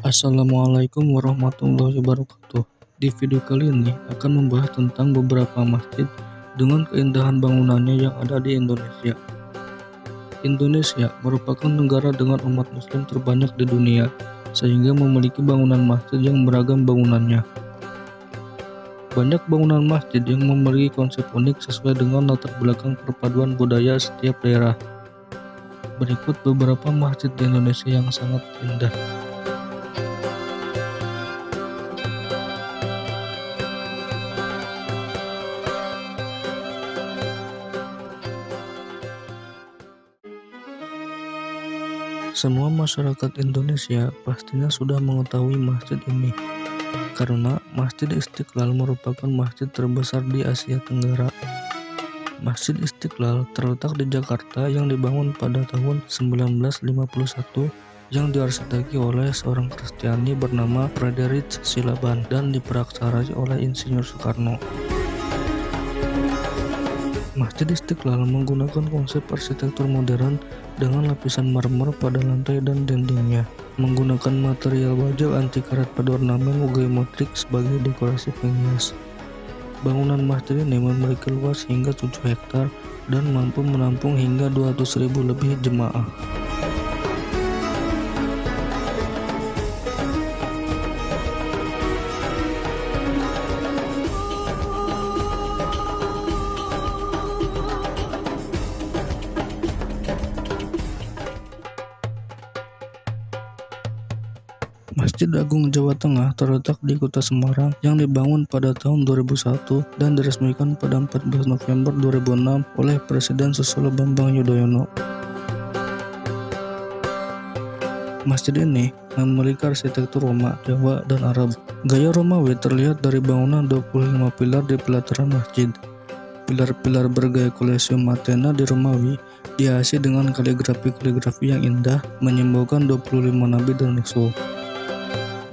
Assalamualaikum warahmatullahi wabarakatuh. Di video kali ini akan membahas tentang beberapa masjid dengan keindahan bangunannya yang ada di Indonesia. Indonesia merupakan negara dengan umat muslim terbanyak di dunia, sehingga memiliki bangunan masjid yang beragam bangunannya. Banyak bangunan masjid yang memiliki konsep unik sesuai dengan latar belakang perpaduan budaya setiap daerah. Berikut beberapa masjid di Indonesia yang sangat indah. Semua masyarakat Indonesia pastinya sudah mengetahui masjid ini, karena Masjid Istiqlal merupakan masjid terbesar di Asia Tenggara. Masjid Istiqlal terletak di Jakarta yang dibangun pada tahun 1951 yang diarsiteki oleh seorang Kristiani bernama Frederick Silaban dan diperaksarai oleh Insinyur Soekarno. Masjid Istiqlal menggunakan konsep arsitektur modern dengan lapisan marmer pada lantai dan dindingnya, menggunakan material baja anti karat pada ornamen geometrik sebagai dekorasi penghias. Bangunan masjid ini memiliki luas hingga 7 hektar dan mampu menampung hingga 200.000 lebih jemaah. Masjid Agung Jawa Tengah terletak di Kota Semarang yang dibangun pada tahun 2001 dan diresmikan pada 14 November 2006 oleh Presiden Susilo Bambang Yudhoyono. Masjid ini memiliki arsitektur Roma, Jawa, dan Arab. Gaya Romawi terlihat dari bangunan 25 pilar di pelataran masjid. Pilar-pilar bergaya Colosseum Athena di Romawi dihiasi dengan kaligrafi yang indah, menyimbolkan 25 nabi dan rasul.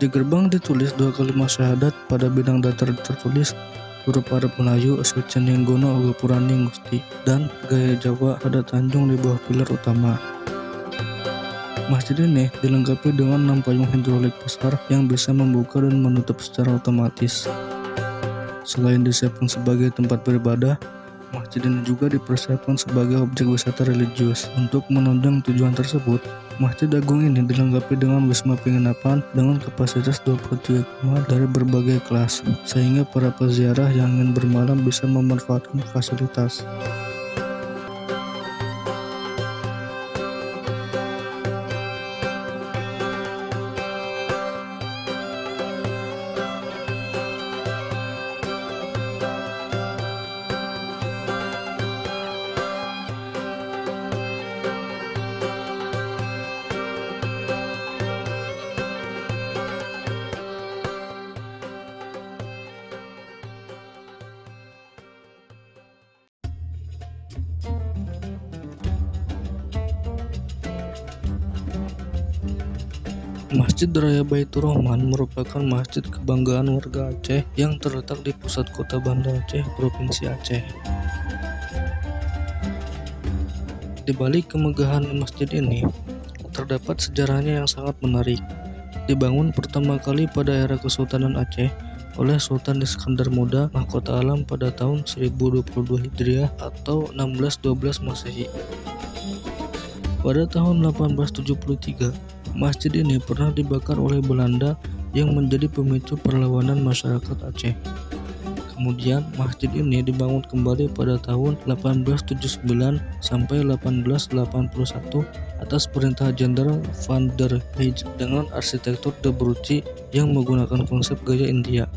Di gerbang ditulis 2 kalimat syahadat pada bidang datar tertulis huruf Arab Melayu Sucenenggono Gapurani Gusti dan gaya Jawa pada tanjung di bawah pilar utama. Masjid ini dilengkapi dengan 6 payung hidrolik besar yang bisa membuka dan menutup secara otomatis. Selain disiapkan sebagai tempat beribadah, masjid ini juga dipersiapkan sebagai objek wisata religius. Untuk menunjang tujuan tersebut, Masjid Agung ini dilengkapi dengan wisma penginapan dengan kapasitas 23 kamar dari berbagai kelas, sehingga para peziarah yang ingin bermalam bisa memanfaatkan fasilitas. Masjid Raya Baitur Rahman merupakan masjid kebanggaan warga Aceh yang terletak di pusat kota Banda Aceh, Provinsi Aceh. Di balik kemegahan masjid ini, terdapat sejarahnya yang sangat menarik. Dibangun pertama kali pada era Kesultanan Aceh oleh Sultan Iskandar Muda Mahkota Alam pada tahun 1022 Hijriah atau 1612 Masehi. Pada tahun 1873, masjid ini pernah dibakar oleh Belanda yang menjadi pemicu perlawanan masyarakat Aceh. Kemudian masjid ini dibangun kembali pada tahun 1879 sampai 1881 atas perintah Jenderal Van der Heijden dengan arsitektur De Brucci yang menggunakan konsep gaya India.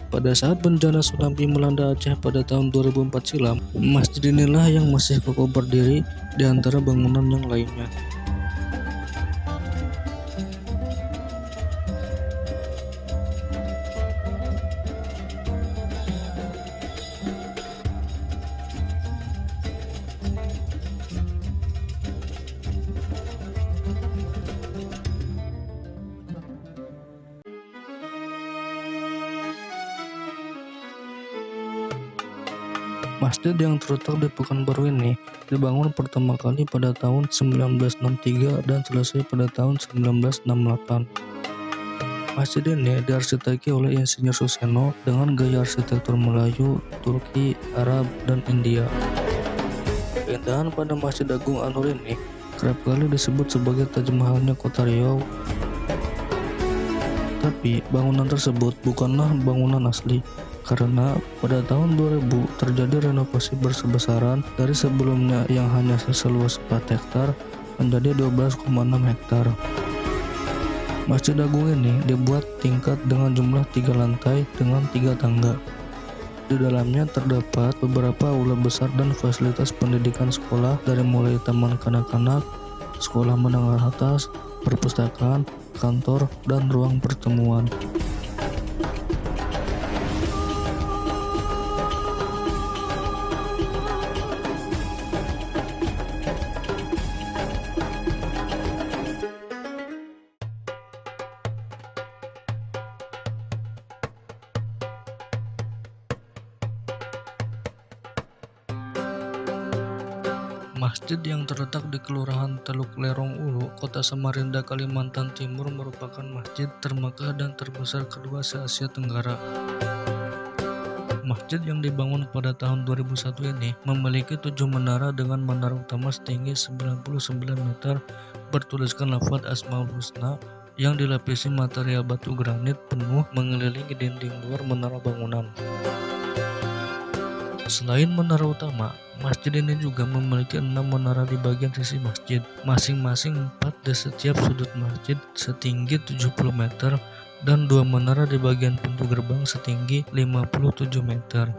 Pada saat bencana tsunami melanda Aceh pada tahun 2004 silam, masjid inilah yang masih kokoh berdiri di antara bangunan yang lainnya. Masjid yang terletak di Pekanbaru ini dibangun pertama kali pada tahun 1963 dan selesai pada tahun 1968. Masjid ini diarsiteki oleh Insinyur Suseno dengan gaya arsitektur Melayu, Turki, Arab, dan India. Keindahan pada Masjid Agung An-Nur ini kerap kali disebut sebagai Taj Mahalnya kota Riau. Tapi bangunan tersebut bukanlah bangunan asli, karena pada tahun 2000 terjadi renovasi besar-besaran dari sebelumnya yang hanya seluas 4 hektar menjadi 12,6 hektar. Masjid Agung ini dibuat tingkat dengan jumlah 3 lantai dengan 3 tangga. Di dalamnya terdapat beberapa aula besar dan fasilitas pendidikan sekolah dari mulai taman kanak-kanak, sekolah menengah atas, perpustakaan, kantor, dan ruang pertemuan. Masjid yang terletak di Kelurahan Teluk Lerong Ulu, Kota Samarinda, Kalimantan Timur merupakan masjid termegah dan terbesar kedua se-Asia Tenggara. Masjid yang dibangun pada tahun 2001 ini memiliki 7 menara dengan menara utama setinggi 99 meter bertuliskan lafaz Asmaul Husna yang dilapisi material batu granit penuh mengelilingi dinding luar menara bangunan. Selain menara utama, masjid ini juga memiliki 6 menara di bagian sisi masjid, masing-masing 4 di setiap sudut masjid setinggi 70 meter dan 2 menara di bagian pintu gerbang setinggi 57 meter.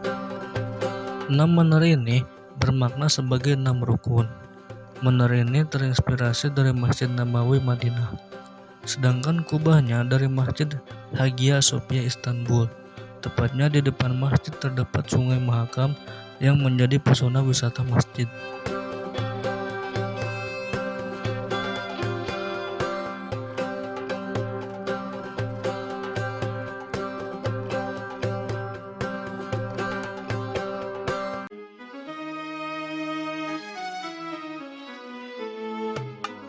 6 menara ini bermakna sebagai 6 rukun. Menara ini terinspirasi dari Masjid Nabawi Madinah, sedangkan kubahnya dari Masjid Hagia Sophia Istanbul. Tepatnya di depan masjid terdapat Sungai Mahakam yang menjadi pesona wisata masjid.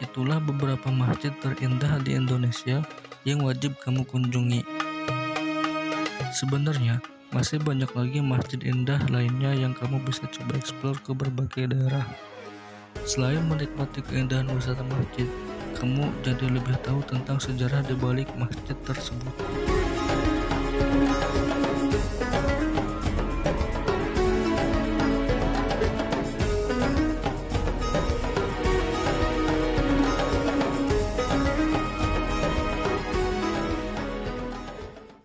Itulah beberapa masjid terindah di Indonesia yang wajib kamu kunjungi. Sebenarnya masih banyak lagi masjid indah lainnya yang kamu bisa coba eksplor ke berbagai daerah. Selain menikmati keindahan wisata masjid, kamu jadi lebih tahu tentang sejarah di balik masjid tersebut.